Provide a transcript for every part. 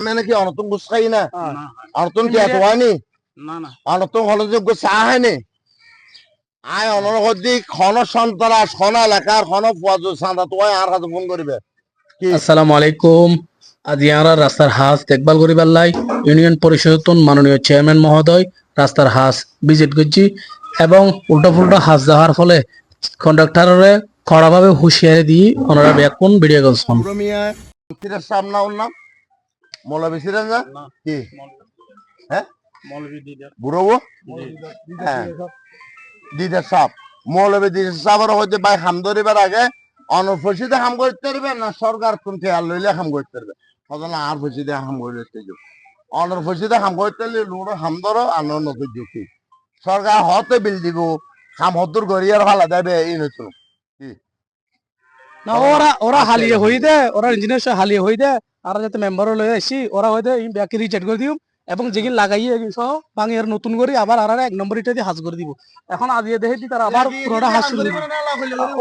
মানে কি অনতন গুছ খাই না অনতন কি এত হয়নি অনতন হলে যোগ্য চা হয়নি আয় অনরদি খন সন্ত্রাস খন এলাকার খন চাঁদা তো আর হাতে ফোন করিবে। আসসালামু আলাইকুম। আজ ইয়ারা রাস্তার হাস দেখভাল করিবার লাই ইউনিয়ন পরিষদ মাননীয় চেয়ারম্যান মহোদয় রাস্তার হাস ভিজিট করছি এবং উল্টা ফুল্টা হাস যাওয়ার ফলে কন্ডাক্টরের কড়াভাবে হুঁশিয়ারি দিয়ে ওনারা ব্যাকুন ভিডিও করছেন। সামনা নাম মৌলবী সিরাজ না কি হ্যাঁ বুড়ো হ্যাঁ দিদার সাপ মৌলবী দিদার সাপের হইতে ভাই হাম ধরিবার আগে অনফসিতে হাম করতে পারবে না সরকার কোন খেয়াল লইলে হাম করতে পারবে সদনা আর ফসিতে হাম করতে যাও অনফসিতে হাম করতে লোড হাম ধরো আর নতুন যুক্তি সরকার হতে বিল দিব হাম হতুর গড়িয়ার ভালা দেবে এই নতুন কি না ওরা হালিয়ে হই দে ওরা ইঞ্জিনিয়ার হালিয়ে হই দে আর যাতে মেম্বার লয়ে আসি ওরা হয়তো এই ব্যাকে রিচেট করে দিও এবং যেগুলো লাগাইয়ে সহ ভাঙি আর নতুন করে আবার আর এক নম্বর ইটা দিয়ে হাজ করে দিব। এখন আজিয়ে দেখে তারা আবার পুরোটা হাজ শুনে দিব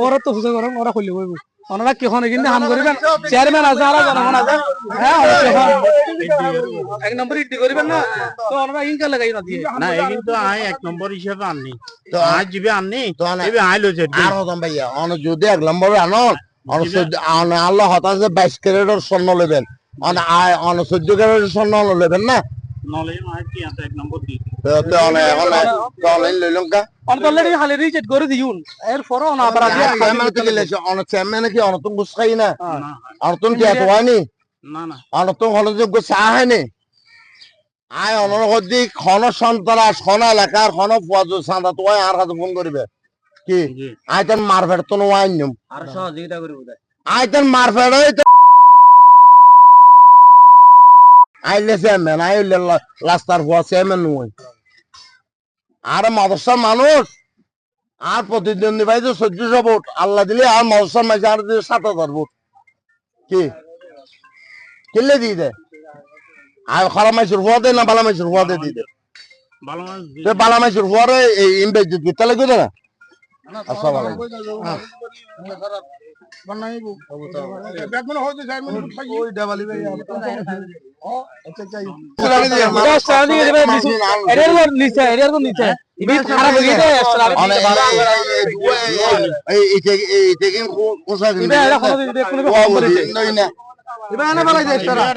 ওরা তো হুজে গরম ওরা খুলে হইব ওনারা কিখন কিন্তু হাম করিবেন চেয়ারম্যান আছে আর জনগণ আছে হ্যাঁ এক নম্বর ইটি করিবেন না তো ওনারা ইনকা লাগাই না দিয়ে না এই কিন্তু আই এক নম্বর হিসাবে আননি তো আজ জিবে আননি তো এবে আই লইছে আর হতাম ভাইয়া অন যদি এক নম্বর আনো আল্লাহ হতাশে 22 ক্যারেটের স্বর্ণ নেবেন অন 14 ক্যারেটের স্বর্ণ নেবেন না নলে আই কি আছে এক নম্বর দি তো অনলাইন লইলং কা অলরেডি হালি রিচেট করে দিউন এর পরে না আবার চেয়ারম্যান থেকে লেছে অন চেয়ারম্যান কি অনতন গুছ খাই না অনতন কি এত হয়নি না না অনতন হলে যোগ্য চা হয়নি আয় অনরদি খন সন্ত্রাস খন এলাকার খন চাঁদা তো আর হাতে ফোন করিবে কি আইতেন মারফেট তো ওয়াইন নিম আর সহযোগিতা করিব আইতেন মারফেট আইলে চেয়ারম্যান আইলে রাস্তার হওয়া চেয়ারম্যান নয় আর মাদ্রাসার মানুষ আর প্রতিদ্বন্দ্বী ভাই যে 1400 ভোট আল্লাহ দিলে আর মাদ্রাসার মাঝে আর 7000 ভোট কি কিনলে দিয়ে দেয় আর খারাপ মাইসুর হওয়া দেয় না বালা মাইসুর হওয়া দিয়ে দিয়ে দেয় বালা মাইসুর হওয়ারে এই ইমবেজিত করতে লাগবে না। আসসালামু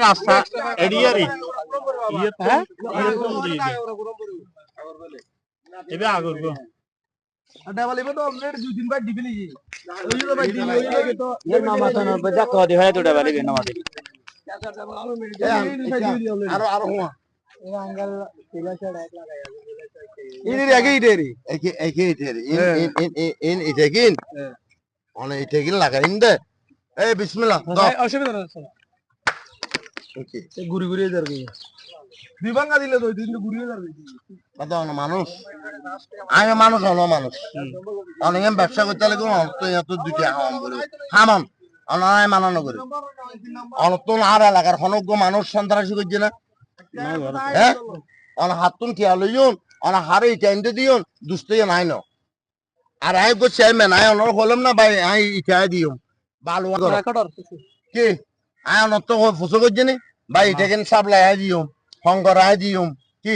রাস্তা এডিয়ারি এবে আগরব ডাবালিবে তো অলরেডি 2-3 বার ডিবিলি ওই তো ভাই ডিবিলি তো না মাথা না বজা কদি হয় তো ডাবালিবে না মাটি আরো হুয়া আঙ্গাল তিলা ছড়া এক লাগায়া ইনি আগে ইটেরি একে ইটেরি ইন ইটেকিন অনে ইটেকিন লাগাইন দে এই বিসমিল্লাহ অসুবিধা না ওকে ঘুরি ঘুরি যার কি বিভাঙ্গা দিলে তো দিন ঘুরি যার কথা না মানুষ আমি মানুষ হলো মানুষ অনেক ব্যবসা করতে লাগবে তো এত দুটি হাম বলে হামান অনায় মানানো করে অনতন আর এলাকার খনজ্ঞ মানুষ সন্ত্রাসী করছে না হ্যাঁ অন হাতুন খেয়াল লইন অন হারে ইটাইনতে দিও দুস্তই নাই ন আর আই গো চেয়ারম্যান আই অনর হলাম না ভাই আই ইটাই দিও বালু কি আই অনত ফসো করছে নি ভাই এটা কেন সাপ্লাই আই দিও শঙ্কর আই দিও কি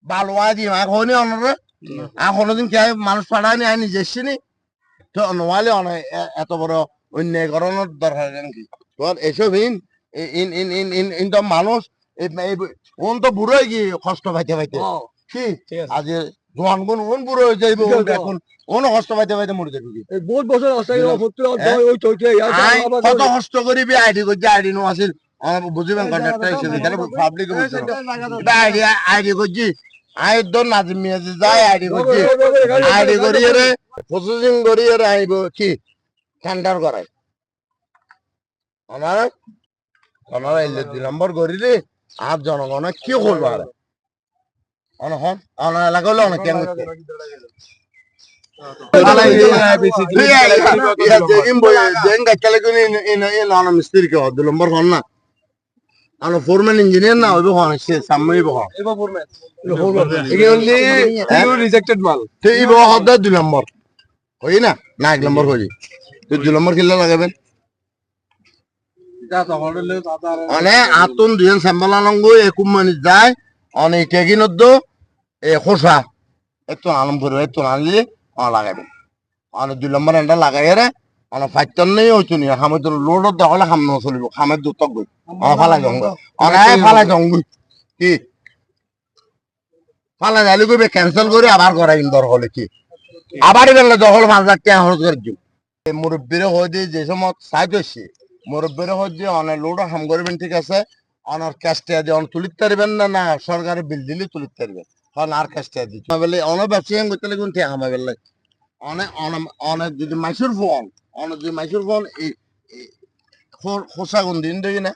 বালু আই দিও এখনই অনরে এখনো দিন কে মানুষ পাঠায়নি আই নিজে এসছিনি তো নোয়ালে অনেক এত বড় অন্যায়করণের দরকার নাকি তোমার এসব ইন তো মানুষ ওন তো বুড়ো হয়ে গিয়ে কষ্ট পাইতে পাইতে কি আজ জোয়ান গুণ ওন বুড়ো হয়ে যাইব এখন ওন কষ্ট পাইতে পাইতে মরে যাবে বহুত বছর কত কষ্ট করিবি আইডি করছে আইডি নো আসিল বুঝিবেন কন্ট্রাক্টর হিসেবে তাহলে পাবলিক আইডি করছি আই তো নাজিম মিয়াজি যাই আইডি করছি আইডি করিয়ে রে প্রসেসিং করিয়ে রে আইব কি টেন্ডার করাই ওনারা ওনারা 2 নম্বর করিলে আর জনগণ কি করবো আর অনহন অনার এলাকা হলে অনেক কেন মিস্ত্রি কে 2 নম্বর হন না আনো ফোরম্যান ইঞ্জিনিয়ার না ওইব হন সে সামনে ইব হন এবা ফরম্যান এগে অনলি রিজেক্টেড মাল তে ইব হদ 2 নম্বর হই না 1 নম্বর হই তো 2 নম্বর কিল্লা লাগাবেন অনে আতুন দুজন স্যাম্বলানঙ্গ একুম মানে যায় অনে টেগিনদ্দ এ খোসা এত আলম করে এত আনলে লাগাবেন অনে 2 নম্বর এন্ডা লাগাইরে অনে ফাইতন নেই হইতো নি হামে তো লোড দহলে হাম ন চলিব হামে দুতক গই ফালাই জঙ্গ অনে ফালাই জঙ্গ কি ফালাই যালি কইবে ক্যান্সেল করে আবার করাইন দর হলে কি আবার বেলা দহল 5000 টাকা খরচ করে দিও মুরব্বীরে হই দিয়ে যে সময় সাইড হইছে মুরব্বীরে হই দিয়ে অনে লোড হাম করবেন ঠিক আছে অনার ক্যাশটা দিয়ে অন তুলিতে পারবেন না না সরকারের বিল দিলে তুলিতে পারবেন হন আর ক্যাশটা দিতে বলে অন ব্যবসায়ী করতে লাগুন ঠিক হামে বেলা অনে অনে যদি মাইসুর ফোন অনে যদি মাইসুর ফোন এই খোসা গুন দিন দেই না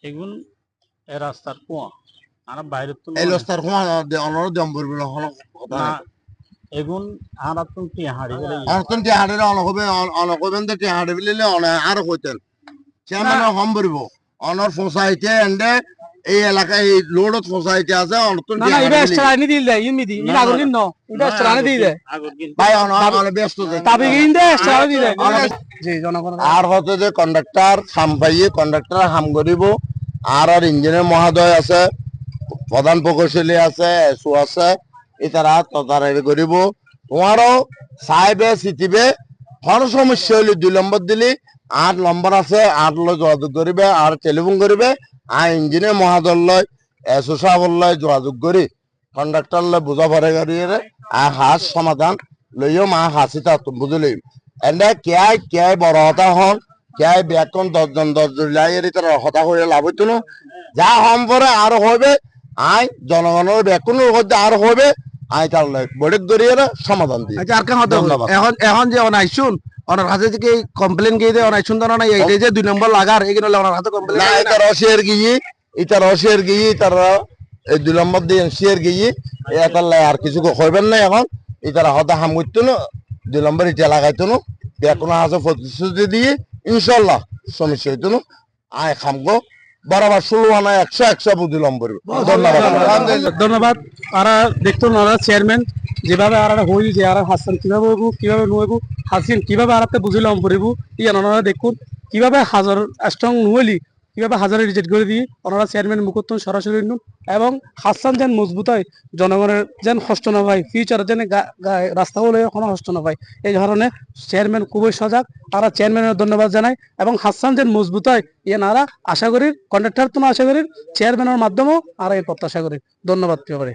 এগুন এ রাস্তার কুয়া আর বাইরে তো এই রাস্তার কোন অনর দম্বর বলে হন না এগুন হারাত তো কি হাড়ি গেলে অনতন টি হাড়ে অন হবে অন হবেন টি হাড়ে বিলে অন আর হইতেন চেয়ারম্যান হম বলব অনর সোসাইটি এন্ড এই এলাকায় এই লোডত সোসাইটি আছে অনতন না না এটা এক্সট্রা আনি দিল দে ইমিদি ইন আগর দিন নো এটা এক্সট্রা আনি দিল দে ভাই অন ব্যস্ত তাবি গিন দে এক্সট্রা আনি দিল জি জনগণ আর হতে যে কন্ডাক্টর খাম পাইয়ে কন্ডাক্টর হাম করিব আর ইঞ্জিনিয়ার মহোদয় আছে প্রধান প্রকৌশলী আছে এসও আছে এটারা তদারকি করিব তোমারও সাহেবে সিটিবে কোনো সমস্যা হলে 2 নম্বর দিলি 8 নম্বর আছে 8 লো যোগাযোগ করিবে আর টেলিফোন করিবে আর ইঞ্জিনিয়ার মহোদয় লয় এসও সাহেব লয় যোগাযোগ করি কন্ডাক্টর লয় বুঝা পরে করিয়ে আর হাস সমাধান লইও মা হাসিতা বুঝলি এন্ড কে বড় হতা হন কে ব্যাকন 10 জন লাইয়ের তার হতা হয়ে লাভ হইতো না যা হম পরে আর হবে আই জনগণের ব্যাকনের মধ্যে আর হবে আই তার বড়িক ধরিয়ে সমাধান দিই আচ্ছা আর কেন হতে এখন এখন যে অনাইছুন ওনার কাছে যে কমপ্লেন গিয়ে দেয় অনাইছুন তো না এই যে 2 নম্বর লাগার এগুলো ওনার হাতে কমপ্লেন না এটা রসিয়ার গিয়ে এটা রসিয়ার গিয়ে তারা এই 2 নম্বর দিয়ে শেয়ার গিয়ে এটা আর কিছু কইবেন না এখন এটা হতা হাম করতো না 2 নম্বর এটা লাগাইতো না ব্যাকনের হাতে প্রতিশ্রুতি দিয়ে ইনশাআল্লাহ সমস্যা হইতো না আয় খামগো বরাবর 16 আনা 100 বুঝি নম্বর ধন্যবাদ ধন্যবাদ আর দেখতো না চেয়ারম্যান যেভাবে আর হই যে আর হাসান কিভাবে নুয়েগু হাসিন কিভাবে আর বুঝিলাম পড়িব ই আনারা দেখুন কিভাবে হাজার স্ট্রং নুয়েলি কিভাবে হাজারে রিজেক্ট করে দিয়ে ওনারা চেয়ারম্যান মুখত্তন সরাসরি নুন এবং হাসান যেন মজবুত হয় জনগণের যেন কষ্ট না পায় ফিউচারে যেন রাস্তা হলে কোনো কষ্ট না পায় এই কারণে চেয়ারম্যান খুবই সজাগ আর চেয়ারম্যানের ধন্যবাদ জানাই এবং হাসান যেন মজবুত হয় নারা আশা করি কন্ট্রাক্টর তো আশা করি চেয়ারম্যানের মাধ্যমেও আর এই প্রত্যাশা করি ধন্যবাদ করে